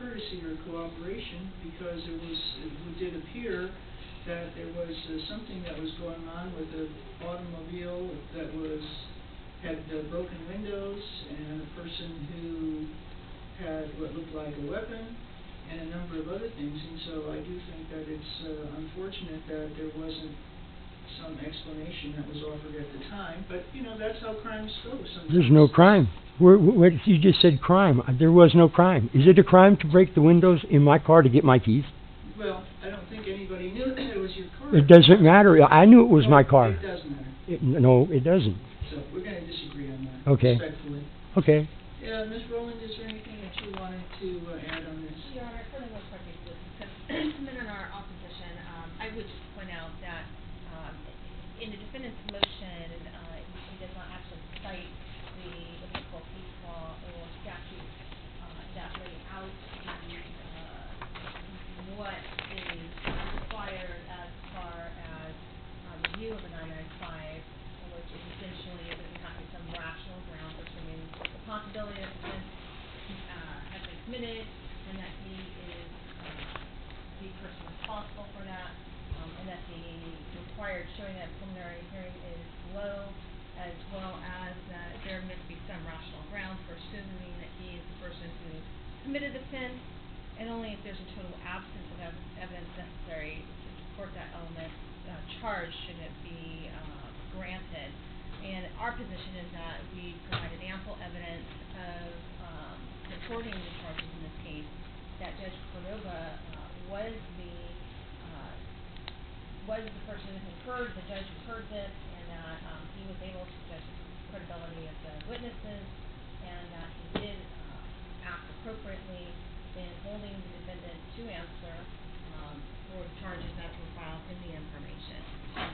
courtesy or cooperation, because it did appear that there was something that was going on with the automobile that had broken windows, and a person who had what looked like a weapon, and a number of other things. And so I do think that it's unfortunate that there wasn't some explanation that was offered at the time. But, you know, that's how crimes go sometimes. There's no crime. What you just said crime. There was no crime. Is it a crime to break the windows in my car to get my keys? Well, I don't think anybody knew that it was your car. It doesn't matter. I knew it was my car. It does matter. No, it doesn't. So we're going to disagree on that, okay. Respectfully. Okay. Ms. Rowland, is there anything that you wanted to add on this? Your Honor, for the most part, because in our opposition, I would just point out that in the defendant's motion, he does not actually cite the applicable case law or statute that lay out what is required as far as review of a 995, which is essentially it doesn't have to be some rational ground for assuming the possibility that the offense has been committed and that he is the person responsible for that, and that the required showing that preliminary hearing is low, as well as that there must be some rational ground for assuming that he is the person who committed the offense, and only if there's a total absence of evidence necessary to support that element charge should it be granted. And our position is that we provided ample evidence of supporting the charges in this case, that Judge Cordova was the person who heard, the judge who heard this, and that he was able to judge the credibility of the witnesses, and that he did act appropriately in holding the defendant to answer for the charges that were filed in the information.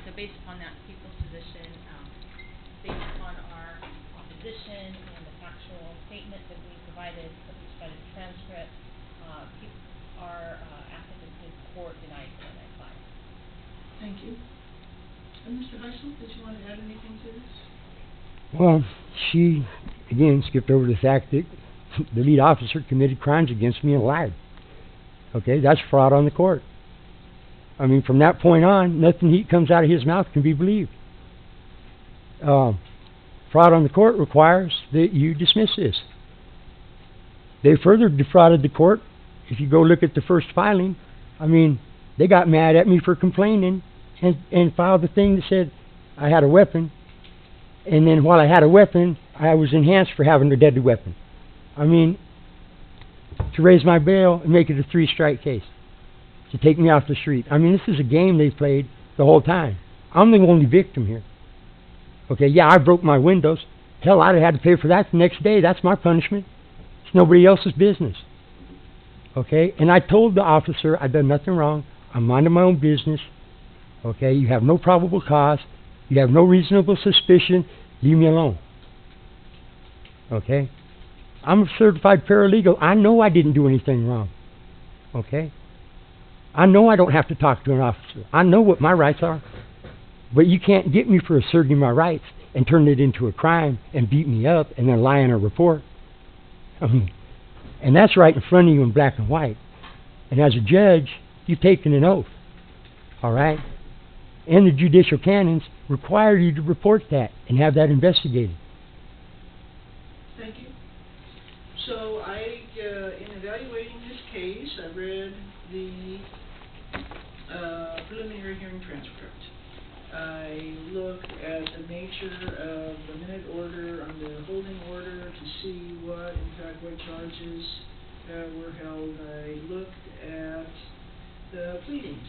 So based upon that people's position, based upon our opposition and the factual statement that we provided, that we provided the transcript, our applicant in court denied the 995. Thank you. And Mr. Heisel, did you want to add anything to this? Well, she, again, skipped over the fact that the lead officer committed crimes against me and lied. Okay, that's fraud on the court. I mean, from that point on, nothing that comes out of his mouth can be believed. Fraud on the court requires that you dismiss this. They further defrauded the court. If you go look at the first filing, I mean, they got mad at me for complaining and filed the thing that said I had a weapon. And then while I had a weapon, I was enhanced for having a deadly weapon. I mean, to raise my bail and make it a 3-strike case, to take me off the street. I mean, this is a game they've played the whole time. I'm the only victim here. Okay, yeah, I broke my windows. Hell, I'd have had to pay for that the next day. That's my punishment. It's nobody else's business. Okay, and I told the officer I'd done nothing wrong. I'm minding my own business. Okay, you have no probable cause. You have no reasonable suspicion. Leave me alone. Okay? I'm a certified paralegal. I know I didn't do anything wrong. Okay? I know I don't have to talk to an officer. I know what my rights are. But you can't get me for asserting my rights and turn it into a crime and beat me up and then lie in a report. I mean, and that's right in front of you in black and white. And as a judge, you've taken an oath. All right? And the judicial canons require you to report that and have that investigated. Thank you. So in evaluating this case, I read the preliminary hearing transcript. I looked at the nature of the minute order on the holding order to see what charges were held. I looked at the pleadings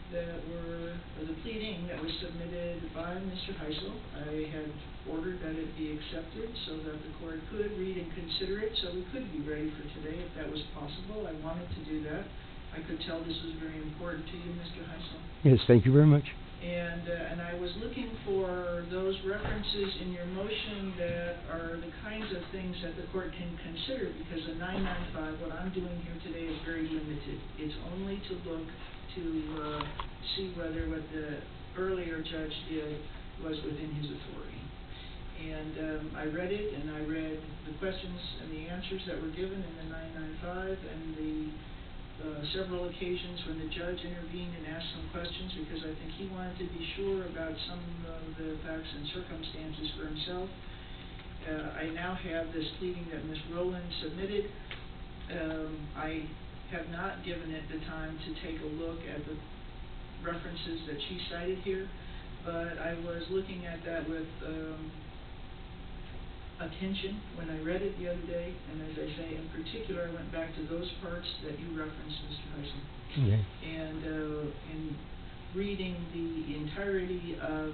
that were, or the pleading that was submitted by Mr. Heisel. I had ordered that it be accepted so that the court could read and consider it, so we could be ready for today if that was possible. I wanted to do that. I could tell this was very important to you, Mr. Heisel. Yes, thank you very much. And I was looking for those references in your motion that are the kinds of things that the court can consider, because a 995, what I'm doing here today is very limited. It's only to look to see whether what the earlier judge did was within his authority. And I read it, and I read the questions and the answers that were given in the 995 and the several occasions when the judge intervened and asked some questions because I think he wanted to be sure about some of the facts and circumstances for himself. I now have this pleading that Ms. Rowland submitted. I have not given it the time to take a look at the references that she cited here, but I was looking at that with attention when I read it the other day, and as I say, in particular, I went back to those parts that you referenced, Mr. Heisel. Okay. And in reading the entirety of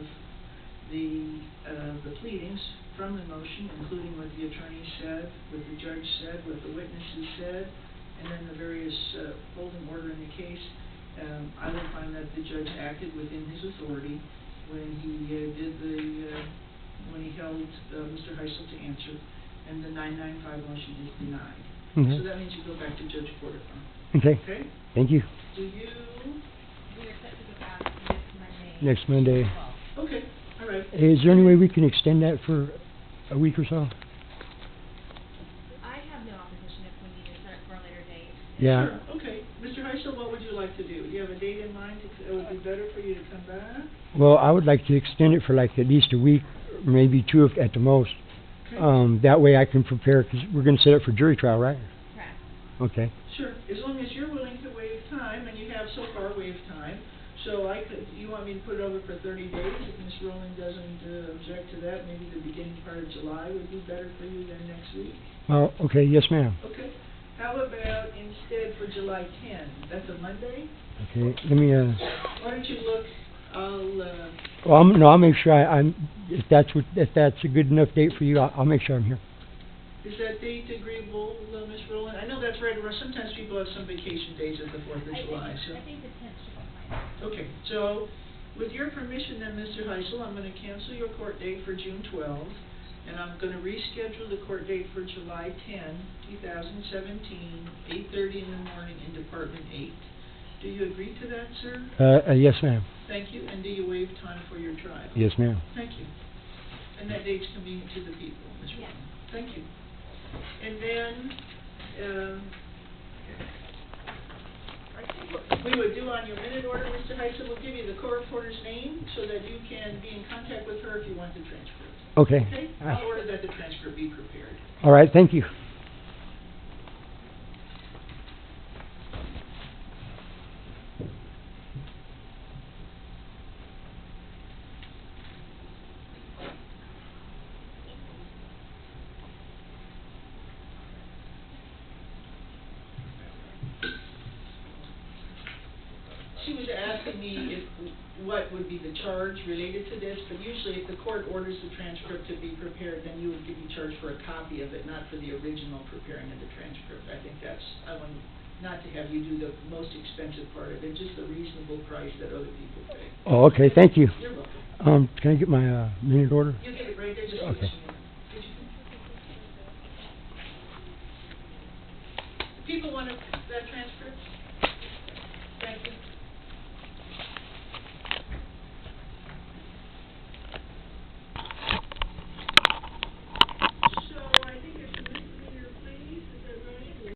the pleadings from the motion, including what the attorney said, what the judge said, what the witnesses said, and then the various holding order in the case, I would find that the judge acted within his authority when he when he held Mr. Heisel to answer, and the 995 motion is denied. Okay. So that means you go back to Judge Porter. Okay. Okay? Thank you. Do you? We are set to go back next Monday. Next Monday. Okay, all right. Is there any way we can extend that for a week or so? I have no opposition if we need to set it for a later date. Yeah. Sure, okay. Mr. Heisel, what would you like to do? Do you have a date in mind that would be better for you to come back? Well, I would like to extend it for like at least a week, maybe two at the most. Okay. That way I can prepare, because we're going to set it for jury trial, right? Correct. Okay. Sure, as long as you're willing to waive time, and you have so far waived time, so you want me to put it over for 30 days? If Ms. Rowland doesn't object to that, maybe the beginning part of July would be better for you than next week? Well, okay, yes ma'am. Okay. How about instead for July 10? That's a Monday? Okay, let me, Why don't you look, well, I'll make sure I'm, if that's a good enough date for you, I'll make sure I'm here. is that date agreeable, Ms. Rowland? I know that's right, or sometimes people have some vacation days at the 4th of July, so. I think the 10th should be fine. Okay, so with your permission then, Mr. Heisel, I'm going to cancel your court date for June 12th, and I'm going to reschedule the court date for July 10, 2017, 8:30 in the morning in Department 8. Do you agree to that, sir? Yes ma'am. Thank you, and do you waive time for your trial? Yes ma'am. Thank you. And that date's convenient to the people, Ms. Yes. Rowland. Thank you. And then, I think what we would do on your minute order, Mr. Heisel, we'll give you the court reporter's name so that you can be in contact with her if you want the transcript. Okay. Okay? I'll order that the transcript be prepared. All right, thank you. She was asking me what would be the charge related to this, but usually if the court orders the transcript to be prepared, then you would be charged for a copy of it, not for the original preparing of the transcript. I think I want not to have you do the most expensive part of it, just the reasonable price that other people pay. Oh, okay, thank you. You're welcome. Can I get my minute order? You get it right there, just Okay. give us a minute. Did you? People want to